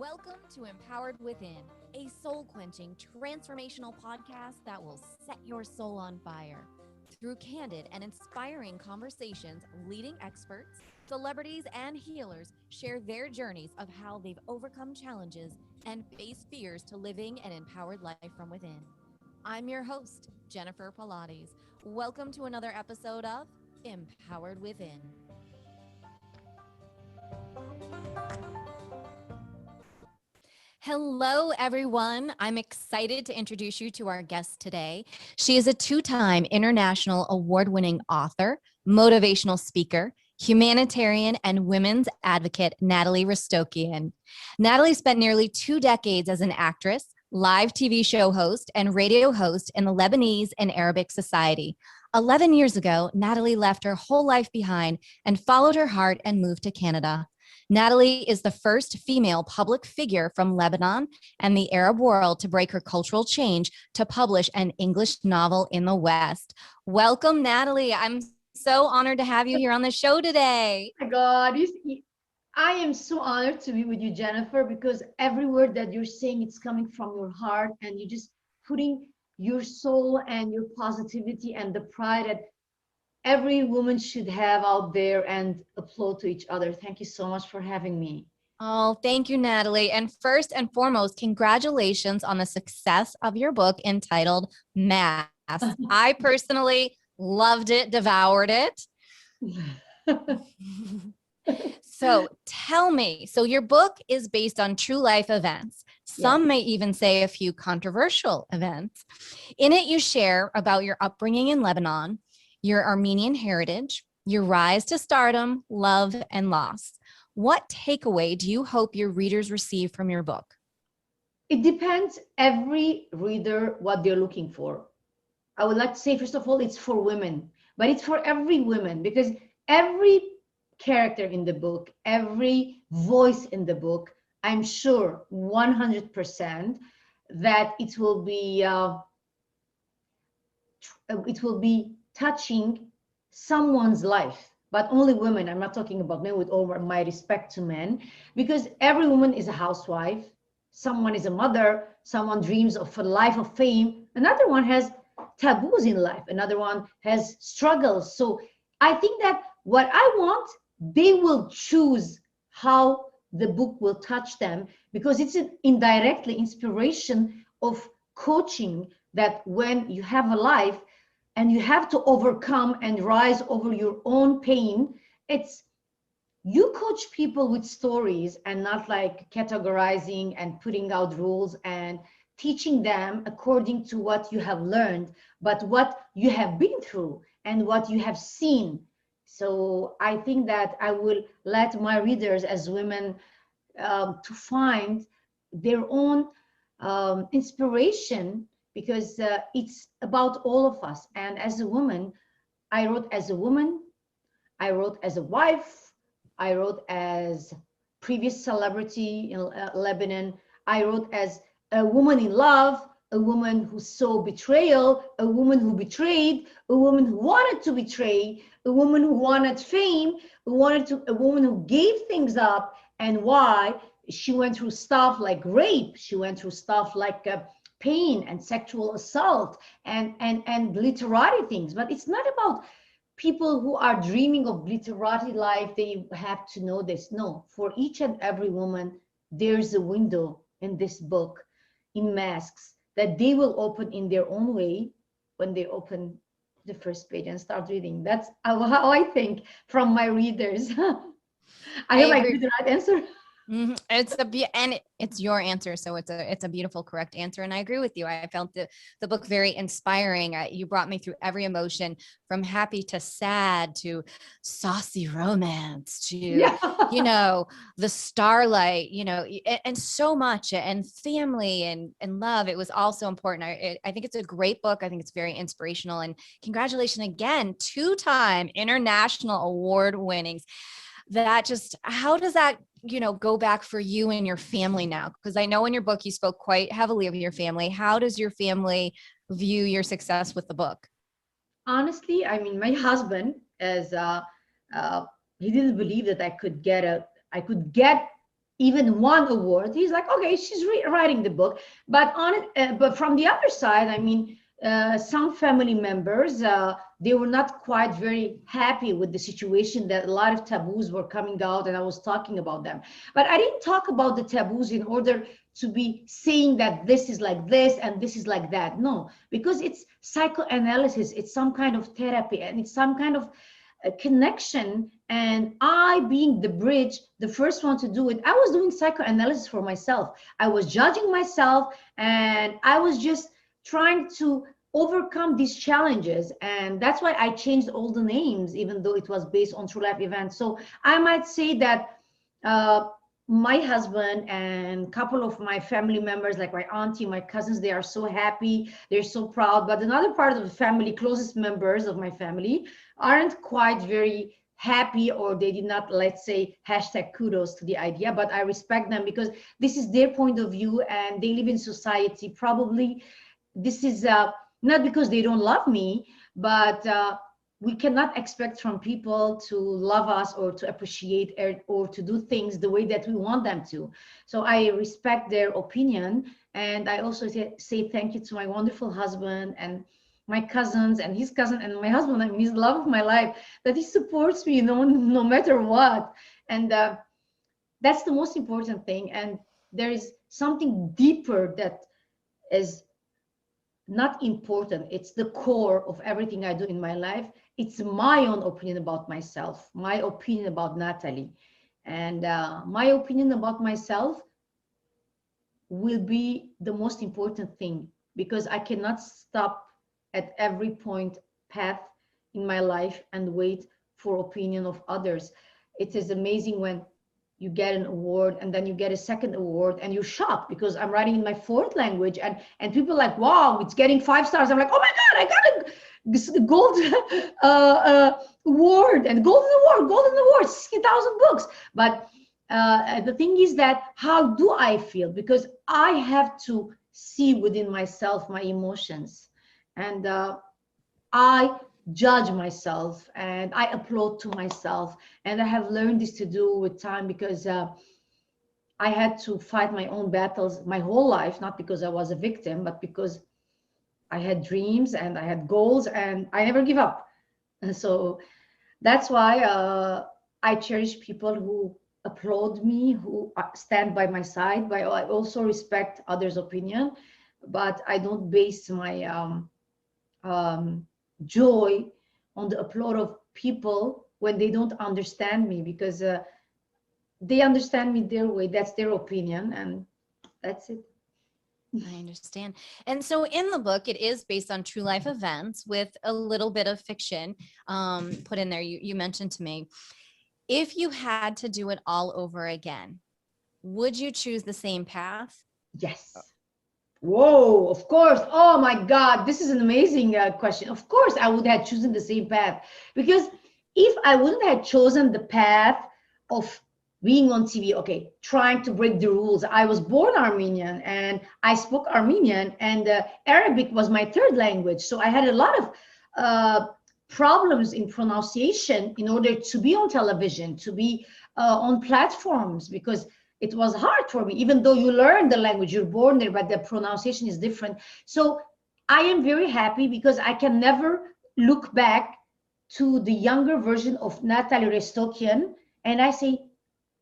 Welcome to Empowered Within, a soul-quenching, transformational podcast that will set your soul on fire. Through candid and inspiring conversations, leading experts, celebrities, and healers share their journeys of how they've overcome challenges and faced fears to living an empowered life from within. I'm your host, Jeniffer Pilates. Welcome to another episode of Empowered Within. Hello, everyone. I'm excited to introduce you to our guest today. She is a two-time international award-winning author, motivational speaker, humanitarian, and women's advocate, Nataly Restokian. Nataly spent nearly 2 decades as an actress, live TV show host, and radio host in the Lebanese and Arabic society. 11 years ago, Nataly left her whole life behind and followed her heart and moved to Canada. Nataly is the first female public figure from Lebanon and the Arab world to break her cultural change to publish an English novel in the West. Welcome, Nataly. I'm so honored to have you here on the show today. Oh my God, I am so honored to be with you, Jennifer, because every word that you're saying, it's coming from your heart, and you're just putting your soul and your positivity and the pride that every woman should have out there and applaud to each other. Thank you so much for having me. Oh, thank you, Nataly. And first and foremost, congratulations on the success of your book entitled Mass. I personally loved it, devoured it. So tell me, so your book is based on true life events. Some may even say a few controversial events. In it, you share about your upbringing in Lebanon, your Armenian heritage, your rise to stardom, love, and loss. What takeaway do you hope your readers receive from your book? It depends every reader what they're looking for. I would like to say, first of all, it's for women, but it's for every woman, because every character in the book, every voice in the book, I'm sure 100% that it will be touching someone's life, but only women. I'm not talking about men, with all my respect to men, because every woman is a housewife. Someone is a mother. Someone dreams of a life of fame. Another one has taboos in life. Another one has struggles. So I think that what I want, they will choose how the book will touch them, because it's an indirectly inspiration of coaching, that when you have a life and you have to overcome and rise over your own pain, it's you coach people with stories and not like categorizing and putting out rules and teaching them according to what you have learned, but what you have been through and what you have seen. So I think that I will let my readers as women to find their own inspiration, because it's about all of us. And as a woman, I wrote as a woman, I wrote as a wife, I wrote as previous celebrity in Lebanon, I wrote as a woman in love, a woman who saw betrayal, a woman who betrayed, a woman who wanted to betray, a woman who wanted fame, a woman who gave things up, and why she went through stuff like rape, she went through stuff like pain and sexual assault and literary things. But it's not about people who are dreaming of literary life, they have to know this. No, for each and every woman, there's a window in this book, in masks, that they will open in their own way when they open the first page and start reading. That's how I think from my readers. I hope I give the right answer. Mm-hmm. It's your answer, so it's a beautiful, correct answer, and I agree with you. I felt the book very inspiring. You brought me through every emotion, from happy to sad to saucy romance to Yeah. the starlight, and so much, and family and love. It was also important. I think it's a great book. I think it's very inspirational, and congratulations again, 2-time international award winnings. How does that go back for you and your family now? Because I know in your book you spoke quite heavily of your family. How does your family view your success with the book? Honestly, I mean, my husband, as uh, he didn't believe that I could get even one award, he's like, okay, she's writing the book. But on it, but from the other side, I mean, some family members, they were not quite very happy with the situation, that a lot of taboos were coming out, and I was talking about them. But I didn't talk about the taboos in order to be saying that this is like this and this is like that. No, because it's psychoanalysis, it's some kind of therapy, and it's some kind of a connection. And I, being the bridge, the first one to do it, I was doing psychoanalysis for myself. I was judging myself, and I was just trying to overcome these challenges. And that's why I changed all the names, even though it was based on true life events. So I might say that my husband and a couple of my family members, like my auntie, my cousins, they are so happy, they're so proud. But another part of the family, closest members of my family, aren't quite very happy, or they did not, let's say, hashtag kudos to the idea. But I respect them, because this is their point of view, and they live in society. Probably this is not because they don't love me, but we cannot expect from people to love us, or to appreciate, or to do things the way that we want them to. So I respect their opinion. And I also say thank you to my wonderful husband, and my cousins, and his cousin, and my husband. I mean, he's the love of my life, that he supports me, no matter what. And that's the most important thing. And there is something deeper that is not important. It's the core of everything I do in my life. It's my own opinion about myself, my opinion about Nataly. And my opinion about myself will be the most important thing, because I cannot stop at every point path in my life and wait for opinion of others. It is amazing when you get an award, and then you get a second award, and you're shocked, because I'm writing in my fourth language, and people are like, wow, it's getting 5 stars. I'm like, oh my God, I got a gold award, and golden award, 60,000 books. But the thing is that, how do I feel? Because I have to see within myself my emotions, and I judge myself, and I applaud to myself. And I have learned this to do with time, because I had to fight my own battles my whole life, not because I was a victim, but because I had dreams and I had goals, and I never give up. And so that's why I cherish people who applaud me, who stand by my side. But I also respect others' opinion, but I don't base my joy on the applaud of people when they don't understand me, because they understand me their way. That's their opinion, and that's it. I understand. And so in the book, it is based on true life events with a little bit of fiction put in there. You mentioned to me, if you had to do it all over again, would you choose the same path? Yes. Whoa, of course. Oh my God, this is an amazing question. Of course, I would have chosen the same path, because if I wouldn't have chosen the path of being on TV, okay, trying to break the rules. I was born Armenian, and I spoke Armenian, and Arabic was my third language. So I had a lot of problems in pronunciation in order to be on television, to be on platforms, because it was hard for me. Even though you learn the language, you're born there, but the pronunciation is different. So I am very happy, because I can never look back to the younger version of Nataly Restokian, and I say,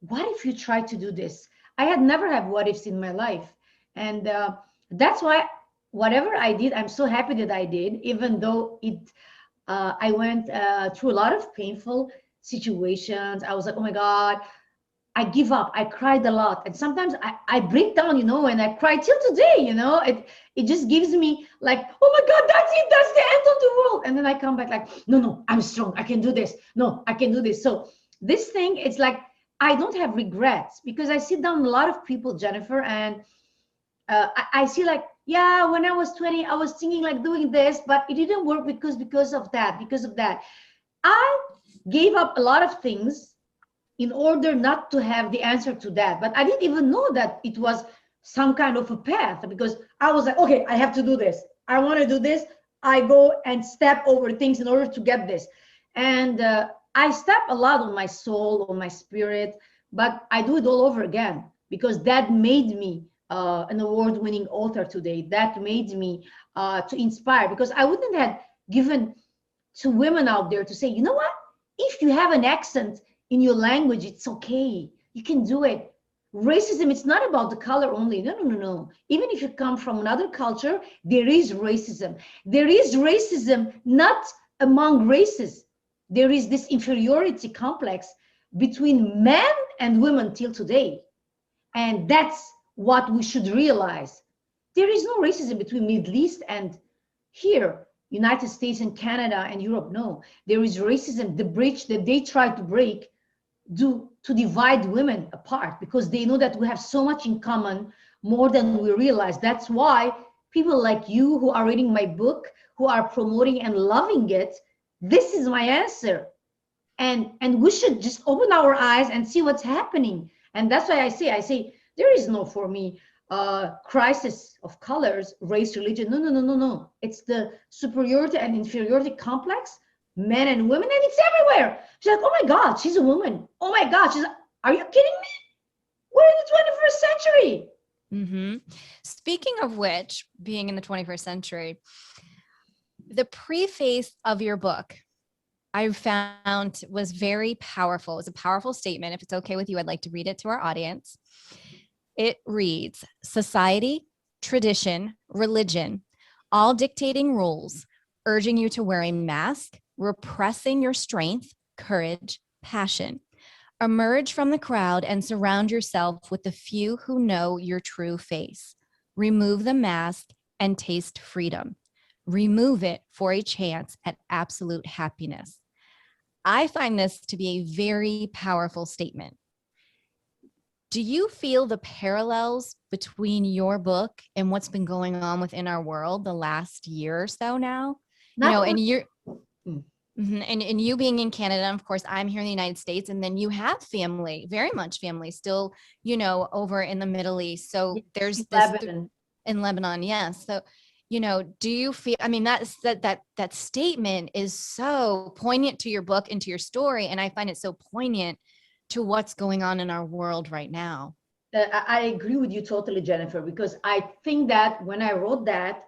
what if you try to do this? I had never had what ifs in my life. And that's why whatever I did, I'm so happy that I did, even though I went through a lot of painful situations. I was like, oh my God, I give up. I cried a lot. And sometimes I break down, and I cry till today, it just gives me like, oh my God, that's it. That's the end of the world. And then I come back like, no, I'm strong. I can do this. No, I can do this. So this thing, it's like, I don't have regrets, because I sit down with a lot of people, Jennifer, and I see like, yeah, when I was 20, I was thinking like doing this, but it didn't work because of that. I gave up a lot of things in order not to have the answer to that. But I didn't even know that it was some kind of a path, because I was like, okay, I have to do this. I want to do this. I go and step over things in order to get this. And I step a lot on my soul, on my spirit, but I do it all over again. because that made me an award-winning author today. That made me to inspire, because I wouldn't have given to women out there to say, you know what? If you have an accent in your language, it's okay. You can do it. Racism, it's not about the color only. No, no, no, no. Even if you come from another culture, there is racism. There is racism not among races. There is this inferiority complex between men and women till today. And that's what we should realize. There is no racism between Middle East and here, United States and Canada and Europe. No, there is racism, the bridge that they try to break to divide women apart, because they know that we have so much in common, more than we realize. That's why people like you who are reading my book, who are promoting and loving it, this is my answer. And we should just open our eyes and see what's happening. And that's why I say there is no, for me, crisis of colors, race, religion. No, no, no, no, no. It's the superiority and inferiority complex, men and women, and it's everywhere. She's like, oh my God, she's a woman. Oh my God, are you kidding me? We're in the 21st century. Mm-hmm. Speaking of which, being in the 21st century, the preface of your book, I found was very powerful. It was a powerful statement. If it's okay with you, I'd like to read it to our audience. It reads, society, tradition, religion, all dictating rules, urging you to wear a mask, repressing your strength, courage, passion. Emerge from the crowd and surround yourself with the few who know your true face. Remove the mask and taste freedom. Remove it for a chance at absolute happiness. I find this to be a very powerful statement. Do you feel the parallels between your book and what's been going on within our world the last year or so now? And you're and you being in Canada, of course, I'm here in the United States, and then you have family, very much family, still, over in the Middle East. So there's this Lebanon. In Lebanon, yes. So, do you feel? I mean, that statement is so poignant to your book and to your story, and I find it so poignant to what's going on in our world right now. I agree with you totally, Jennifer, because I think that when I wrote that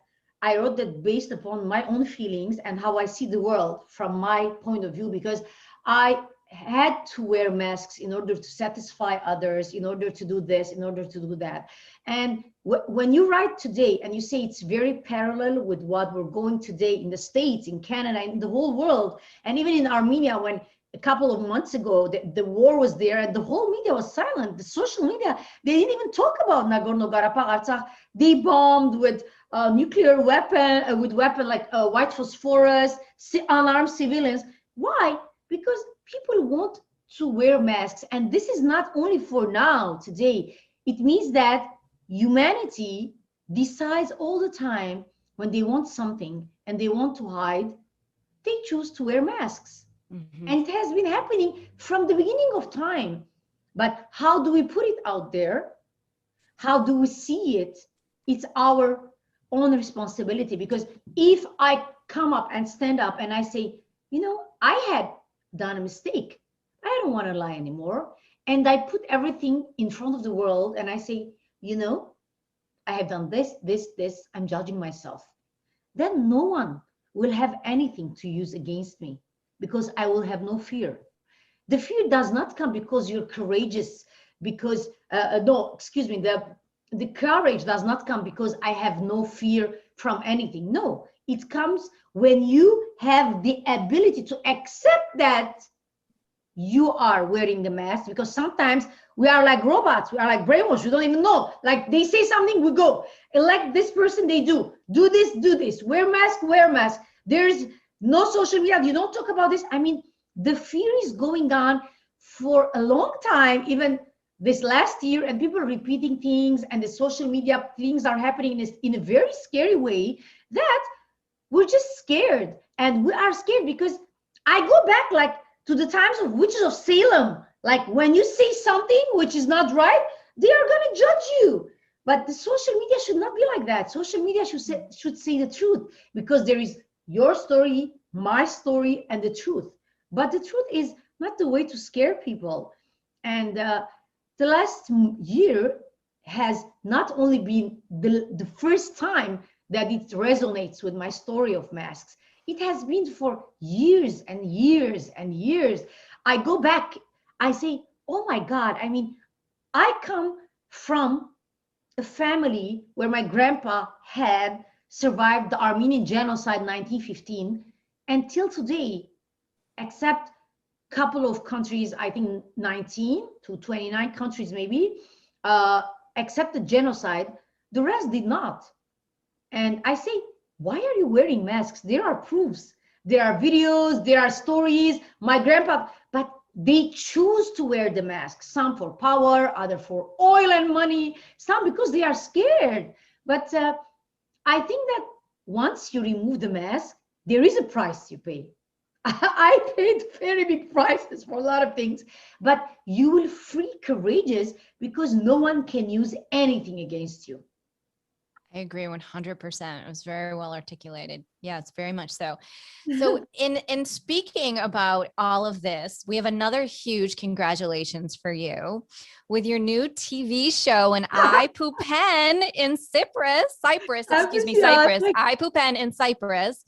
based upon my own feelings and how I see the world from my point of view, because I had to wear masks in order to satisfy others, in order to do this, in order to do that. And when you write today and you say it's very parallel with what we're going today in the States, in Canada, in the whole world, and even in Armenia, when a couple of months ago, the war was there and the whole media was silent. The social media, they didn't even talk about Nagorno-Karabakh, Artsakh. They bombed with nuclear weapon, like white phosphorus, unarmed civilians. Why? Because people want to wear masks. And this is not only for now, today. It means that humanity decides all the time when they want something and they want to hide, they choose to wear masks. Mm-hmm. And it has been happening from the beginning of time. But how do we put it out there? How do we see it? It's our own responsibility. Because if I come up and stand up and I say, I had done a mistake, I don't want to lie anymore. And I put everything in front of the world and I say, I have done this, I'm judging myself. Then no one will have anything to use against me, because I will have no fear. The fear does not come because you're courageous, because, the courage does not come because I have no fear from anything. No, it comes when you have the ability to accept that you are wearing the mask, because sometimes we are like robots, we are like brainwashed, we don't even know. Like they say something, we go. Elect this person, they do this, wear mask. There's no social media, you don't talk about this. I mean, the fear is going on for a long time, even this last year, and people are repeating things, and the social media things are happening in a very scary way, that we're just scared. And we are scared because I go back like to the times of witches of Salem. Like when you say something which is not right, they are going to judge you. But the social media should not be like that. Social media should say the truth, because there is your story, my story, and the truth. But the truth is not the way to scare people. And the last year has not only been the first time that it resonates with my story of masks, it has been for years and years and years. I go back, I say, oh my God, I mean, I come from a family where my grandpa had survived the Armenian genocide in 1915 until today, except couple of countries, I think 19 to 29 countries maybe, uh, accepted genocide. The rest did not. And I say, why are you wearing masks? There are proofs, there are videos, there are stories. My grandpa, but they choose to wear the mask. Some for power, other for oil and money, some because they are scared. But I think that once you remove the mask, there is a price you pay. I paid very big prices for a lot of things, but you will feel courageous because no one can use anything against you. I agree 100%. It was very well articulated. Yeah, it's very much so. So in speaking about all of this, we have another huge congratulations for you with your new TV show, and I Poop Pen in Cyprus, excuse me, Cyprus. I Poop Pen in Cyprus.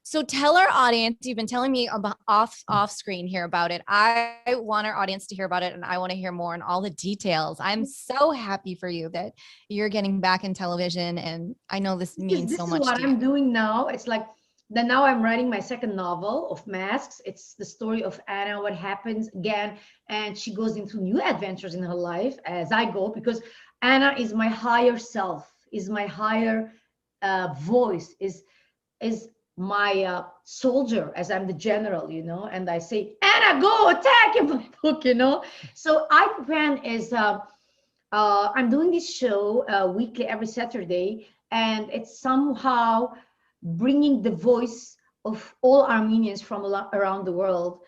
So tell our audience, you've been telling me about off screen here about it. I want our audience to hear about it, and I want to hear more on all the details. I'm so happy for you that you're getting back in television, and I know this means so much to you. This is what I'm doing now. It's like that now I'm writing my second novel of masks. It's the story of Anna, what happens again, and she goes into new adventures in her life as I go, because Anna is my higher self, is my higher voice, is my soldier, as I'm the general, you know, and I say, Anna, go attack in my book, you know. So I plan is I'm doing this show weekly every Saturday, and it's somehow bringing the voice of all Armenians from around the world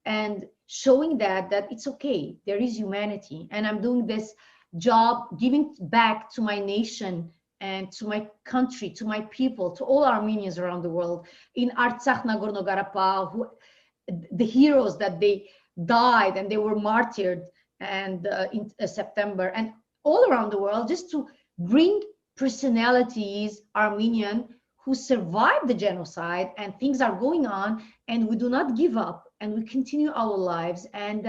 and showing that it's okay, there is humanity, and I'm doing this job giving back to my nation and to my country, to my people, to all Armenians around the world, in Artsakh, Nagorno-Karabakh, who the heroes that they died and they were martyred, and in September, and all around the world, just to bring personalities, Armenian, who survived the genocide, and things are going on, and we do not give up, and we continue our lives. And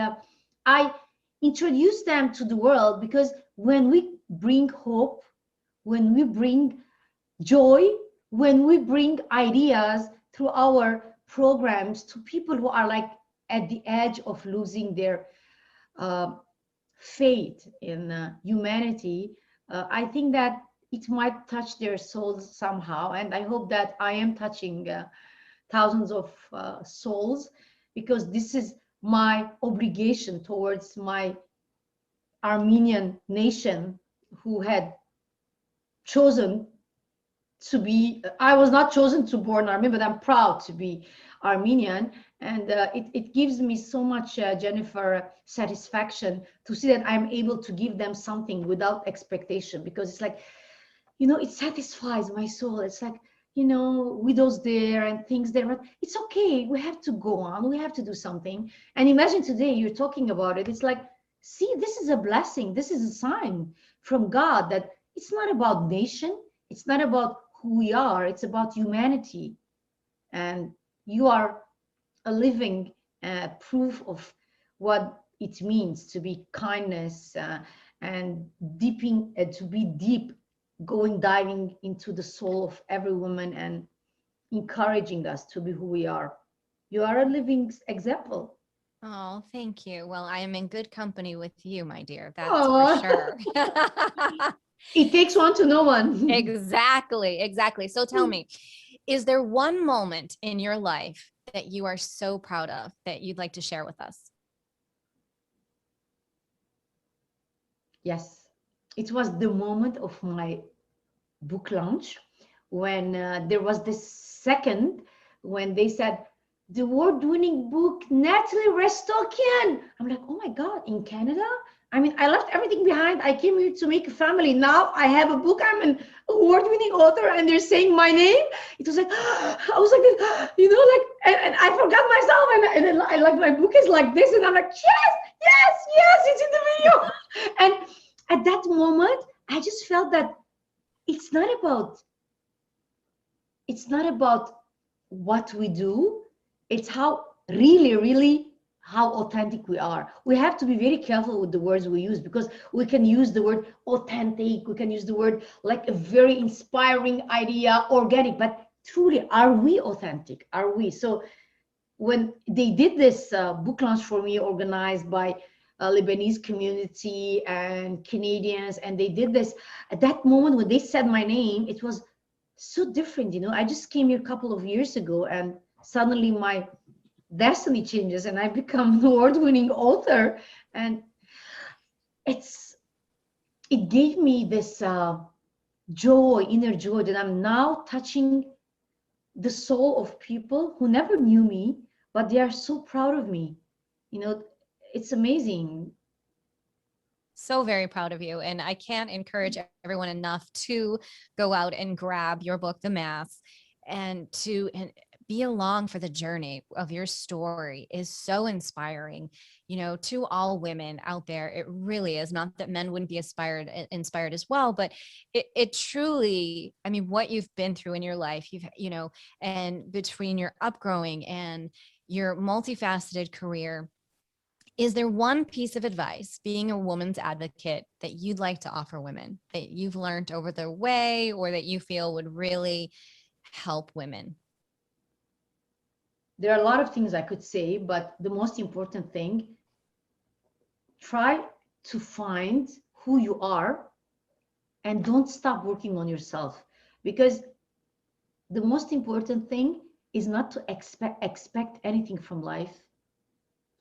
I introduce them to the world, because when we bring hope, when we bring joy, when we bring ideas through our programs to people who are like at the edge of losing their faith in humanity, I think that it might touch their souls somehow. And I hope that I am touching thousands of souls, because this is my obligation towards my Armenian nation, who had chosen to be, I was not chosen to born Armenian, but I'm proud to be Armenian. And it gives me so much, Jennifer, satisfaction to see that I'm able to give them something without expectation, because it's like, you know, it satisfies my soul. It's like, you know, widows there and things there, but it's okay. We have to go on. We have to do something. And imagine today you're talking about it. It's like, see, this is a blessing. This is a sign from God that it's not about nation. It's not about who we are. It's about humanity. And you are a living proof of what it means to be kindness and deeping, to be deep, diving into the soul of every woman and encouraging us to be who we are. You are a living example. Oh, thank you. Well, I am in good company with you, my dear. That's Aww. for sure. It takes one to know one. Exactly. So tell me, is there one moment in your life that you are so proud of that you'd like to share with us? Yes, it was the moment of my book launch, when there was this second when they said, the award-winning book, Nataly Restokian. I'm like, oh my God, in Canada? I mean, I left everything behind. I came here to make a family. Now I have a book. I'm an award-winning author, and they're saying my name. It was like, I was like, like, and I forgot myself, and I like my book is like this, and I'm like, yes, it's in the video. And at that moment, I just felt that it's not about what we do. It's how really how authentic we are. We have to be very careful with the words we use, because we can use the word authentic, we can use the word like a very inspiring idea, organic, but truly, are we authentic? Are we? So when they did this book launch for me, organized by a Lebanese community and Canadians, and they did this, at that moment when they said my name, it was so different. I just came here a couple of years ago, and suddenly my destiny changes, and I become an award-winning author, and it gave me this joy, inner joy, that I'm now touching the soul of people who never knew me, but they are so proud of me. It's amazing. So very proud of you. And I can't encourage everyone enough to go out and grab your book, The Mask, and be along for the journey of your story is so inspiring, to all women out there. It really is. Not that men wouldn't be inspired as well, but it truly, I mean, what you've been through in your life, and between your upgrowing and your multifaceted career, is there one piece of advice, being a woman's advocate, that you'd like to offer women that you've learned over the way, or that you feel would really help women? There are a lot of things I could say, but the most important thing, try to find who you are and don't stop working on yourself, because the most important thing is not to expect anything from life.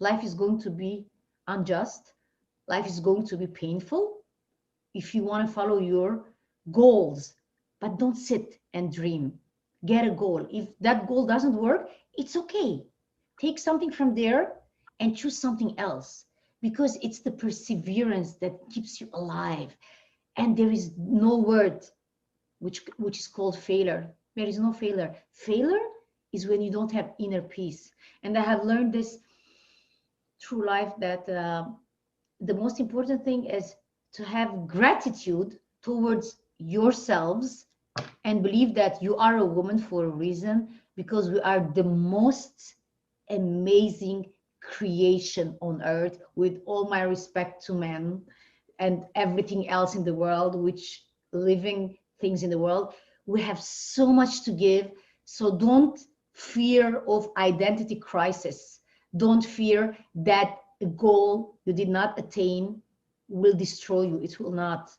Life is going to be unjust. Life is going to be painful if you want to follow your goals, but don't sit and dream. Get a goal. If that goal doesn't work, it's okay. Take something from there and choose something else, because it's the perseverance that keeps you alive. And there is no word which is called failure. There is no failure. Failure is when you don't have inner peace. And I have learned this through life, that the most important thing is to have gratitude towards yourselves, and believe that you are a woman for a reason, because we are the most amazing creation on earth, with all my respect to men and everything else in the world, which living things in the world. We have so much to give. So don't fear of identity crisis. Don't fear that a goal you did not attain will destroy you. It will not.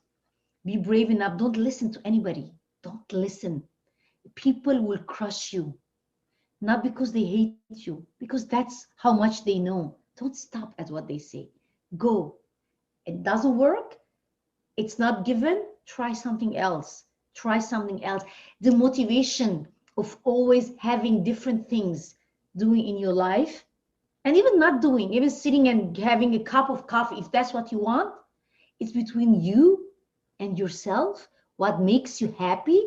Be brave enough. Don't listen to anybody. Don't listen. People will crush you, not because they hate you, because that's how much they know. Don't stop at what they say. Go. It doesn't work. It's not given. Try something else. Try something else. The motivation of always having different things doing in your life, and even not doing, even sitting and having a cup of coffee, if that's what you want, it's between you and yourself. What makes you happy,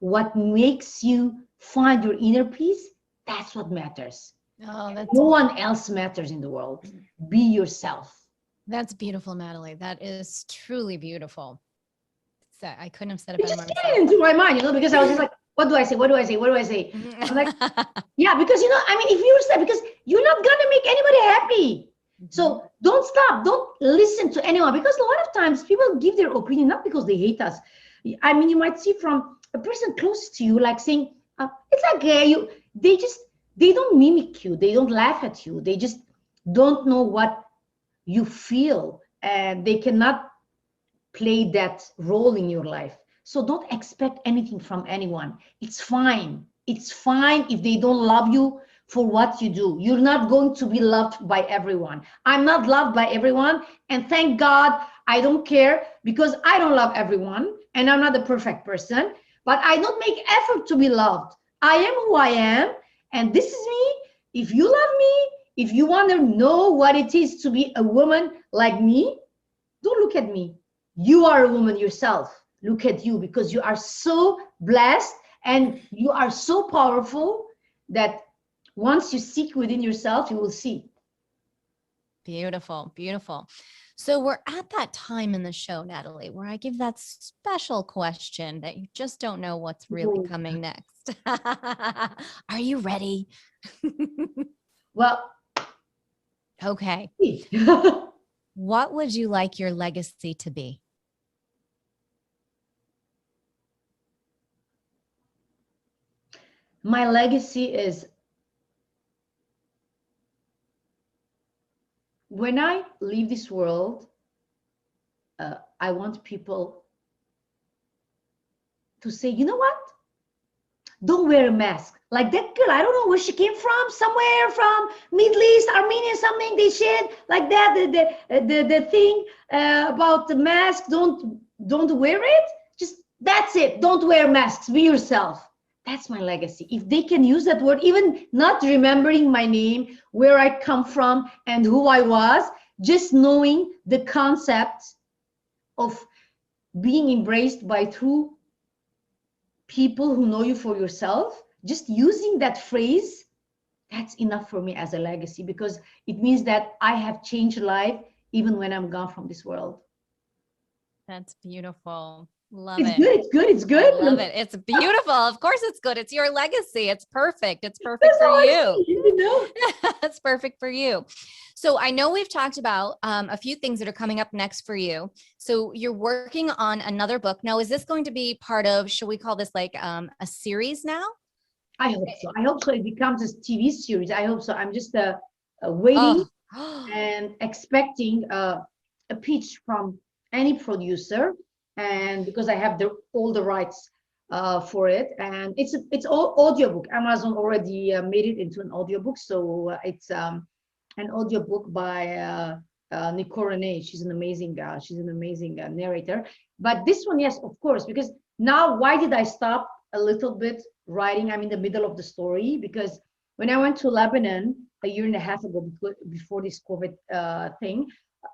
what makes you find your inner peace, that's what matters. Oh, No one else matters in the world. Be yourself. that's beautiful, Nataly. That is truly beautiful. So I couldn't have said it It better just myself. came into my mind, because I was just like, what do I say? What do I say? What do I say? I'm like, yeah, because I mean, if you're sad, because you're not gonna make anybody happy. So don't stop. Don't listen to anyone, because a lot of times people give their opinion not because they hate us. I mean, you might see from a person close to you, like saying, "It's okay." They don't mimic you. They don't laugh at you. They just don't know what you feel, and they cannot play that role in your life. So don't expect anything from anyone. It's fine. It's fine if they don't love you for what you do. You're not going to be loved by everyone. I'm not loved by everyone. And thank God, I don't care, because I don't love everyone and I'm not a perfect person, but I don't make effort to be loved. I am who I am. And this is me. If you love me, if you want to know what it is to be a woman like me, don't look at me. You are a woman yourself. Look at you, because you are so blessed and you are so powerful that once you seek within yourself, you will see. Beautiful, beautiful. So we're at that time in the show, Nataly, where I give that special question that you just don't know what's really Oh, coming next. Are you ready? well, Okay. see. What would you like your legacy to be? My legacy is, when I leave this world, I want people to say, you know what? Don't wear a mask. Like that girl, I don't know where she came from, somewhere from Middle East, Armenia, something they shared like that. The thing about the mask, don't wear it. Just that's it. Don't wear masks. Be yourself. That's my legacy. If they can use that word, even not remembering my name, where I come from, and who I was, just knowing the concept of being embraced by true people who know you for yourself, just using that phrase, that's enough for me as a legacy, because it means that I have changed life even when I'm gone from this world. That's beautiful. Love It's it. good, it's good, it's I good. love it. It's beautiful. Of course it's good. It's your legacy. It's perfect. It's perfect That's for how I you. see it, you know. It's perfect for you. So I know we've talked about a few things that are coming up next for you. So you're working on another book. Now, is this going to be part of, should we call this like a series now? I hope so. I hope so. It becomes a TV series. I hope so. I'm just waiting Oh, and expecting a pitch from any producer, and because I have all the rights for it, and it's all audiobook. Amazon already made it into an audiobook, so it's an audiobook by Nicole Renee. She's an amazing narrator. But this one, yes, of course, because now, why did I stop a little bit writing? I'm in the middle of the story, because when I went to Lebanon a year and a half ago, before this COVID thing,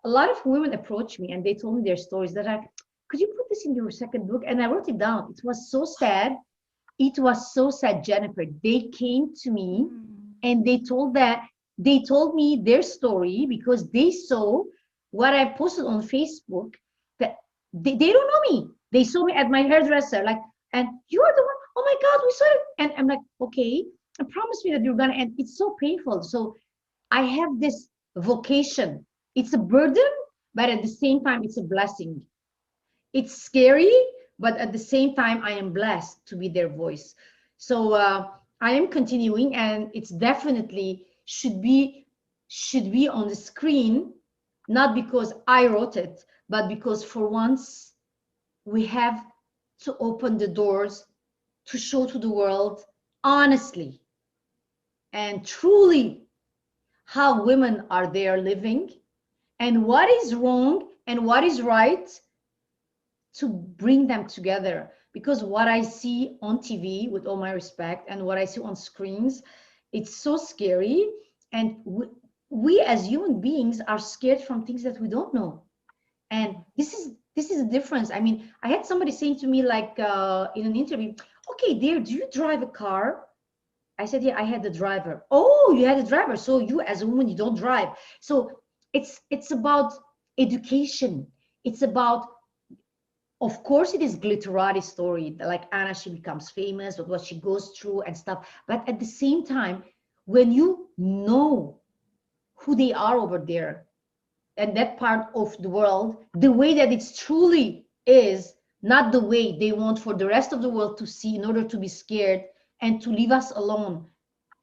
a lot of women approached me and they told me their stories. That like, could you put this in your second book? And I wrote it down. It was so sad. It was so sad, Jennifer. They came to me and they told me their story because they saw what I posted on Facebook, that they don't know me. They saw me at my hairdresser, like, and you are the one, oh my God, we saw it. And I'm like, okay, and promise me that you're gonna, and it's so painful. So I have this vocation. It's a burden, but at the same time, it's a blessing. It's scary, but at the same time, I am blessed to be their voice. So I am continuing, and it's definitely should be on the screen, not because I wrote it, but because for once we have to open the doors to show to the world honestly and truly how women are there living, and what is wrong and what is right, to bring them together. Because what I see on TV, with all my respect, and what I see on screens, it's so scary. And we as human beings are scared from things that we don't know. And this is a difference. I mean, I had somebody saying to me, like, in an interview, okay, dear, do you drive a car? I said, yeah, I had the driver. Oh, you had a driver. So you as a woman, you don't drive. So it's about education. It's about, of course, it is glitterati story, like Anna, she becomes famous, but what she goes through and stuff. But at the same time, when you know who they are over there and that part of the world, the way that it truly is, not the way they want for the rest of the world to see, in order to be scared and to leave us alone,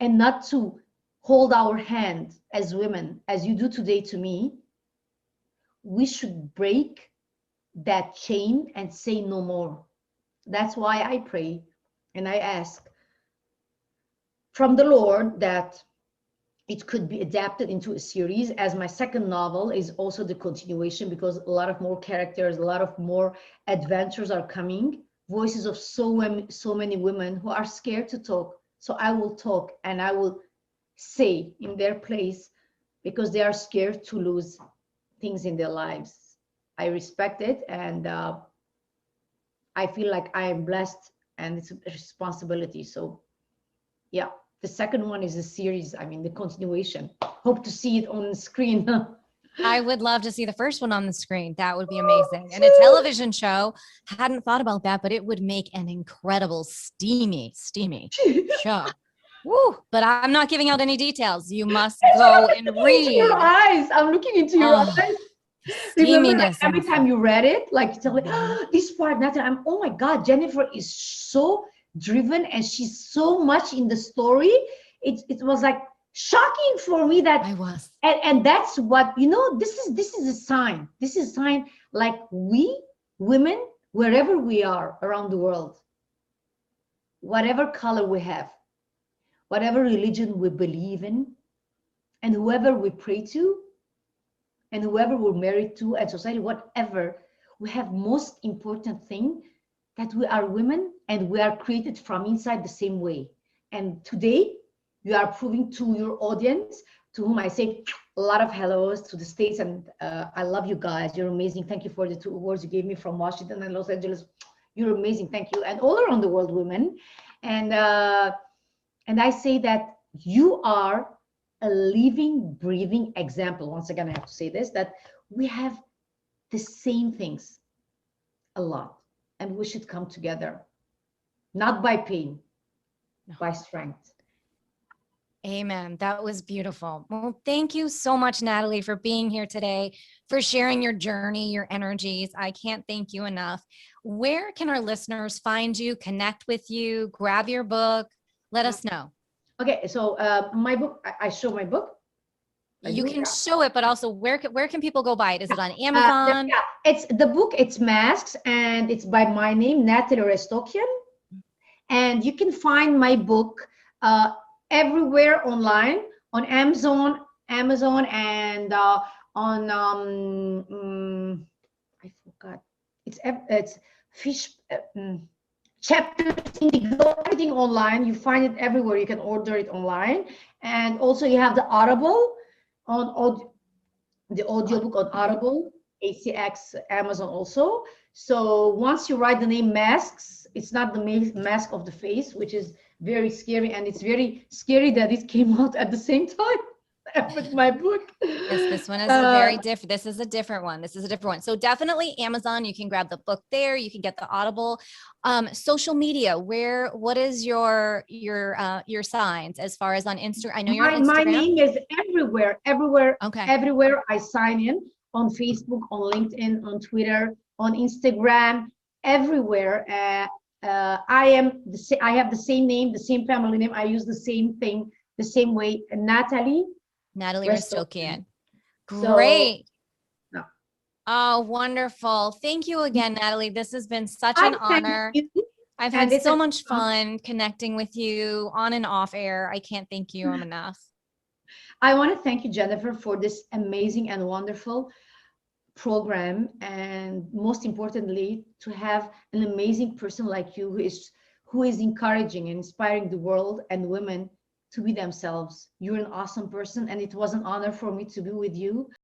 and not to hold our hand as women, as you do today to me, we should break that chain and say no more. That's why I pray and I ask from the Lord that it could be adapted into a series, as my second novel is also the continuation, because a lot of more characters, a lot of more adventures are coming, voices of so many women who are scared to talk. So I will talk and I will say in their place, because they are scared to lose things in their lives. I respect it, and I feel like I am blessed, and it's a responsibility. So yeah, the second one is a series. I mean, the continuation. Hope to see it on the screen. I would love to see the first one on the screen. That would be amazing. And a television show, hadn't thought about that, but it would make an incredible steamy show. Woo! But I'm not giving out any details. You must go and Into your read. eyes. I'm looking into your Oh, eyes. Remember, like steaminess. every time you read it, like you tell me, oh, this part, Nataly, oh my God, Jeniffer is so driven and she's so much in the story. It was like shocking for me that, I was. and that's what, you know, this is a sign. This is a sign, like we women, wherever we are around the world, whatever color we have, whatever religion we believe in, and whoever we pray to, and whoever we're married to, and society, whatever, we have most important thing, that we are women and we are created from inside the same way. And today you are proving to your audience, to whom I say a lot of hellos to the States, and I love you guys. You're amazing. Thank you for the 2 awards you gave me from Washington and Los Angeles. You're amazing. Thank you. And all around the world, women. And I say that you are a living, breathing example. Once again, I have to say this, that we have the same things a lot, and we should come together, not by pain, by strength. Amen. That was beautiful. Well, thank you so much, Nataly, for being here today, for sharing your journey, your energies. I can't thank you enough. Where can our listeners find you, connect with you, grab your book? Let us know. Okay, so my book, I show my book. You can show it, but also where can people go buy it? Is it on Amazon? Yeah, it's the book, it's Masks, and it's by my name, Nataly Restokian. And you can find my book everywhere online, on Amazon, and on I forgot. It's fish chapters, Indigo, everything online. You find it everywhere. You can order it online, and also you have the Audible on the audiobook on Audible, ACX, Amazon also. So once you write the name Masks, it's not the mask of the face, which is very scary, and it's very scary that it came out at the same time with my book. Yes, this one is a very different. This is a different one. This is a different one. So definitely Amazon. You can grab the book there. You can get the Audible. Social media. What is your signs as far as on Instagram? I know you're on Instagram. My name is everywhere. Okay. Everywhere I sign in, on Facebook, on LinkedIn, on Twitter, on Instagram, everywhere. I have the same name, the same family name. I use the same thing, the same way. Nataly Restokian. So, Great. no. Oh, wonderful. Thank you again, Nataly. This has been such an honor. I've had so much fun connecting with you on and off air. I can't thank you enough. I want to thank you, Jennifer, for this amazing and wonderful program, and most importantly, to have an amazing person like you who is encouraging and inspiring the world and women to be themselves. You're an awesome person, and it was an honor for me to be with you.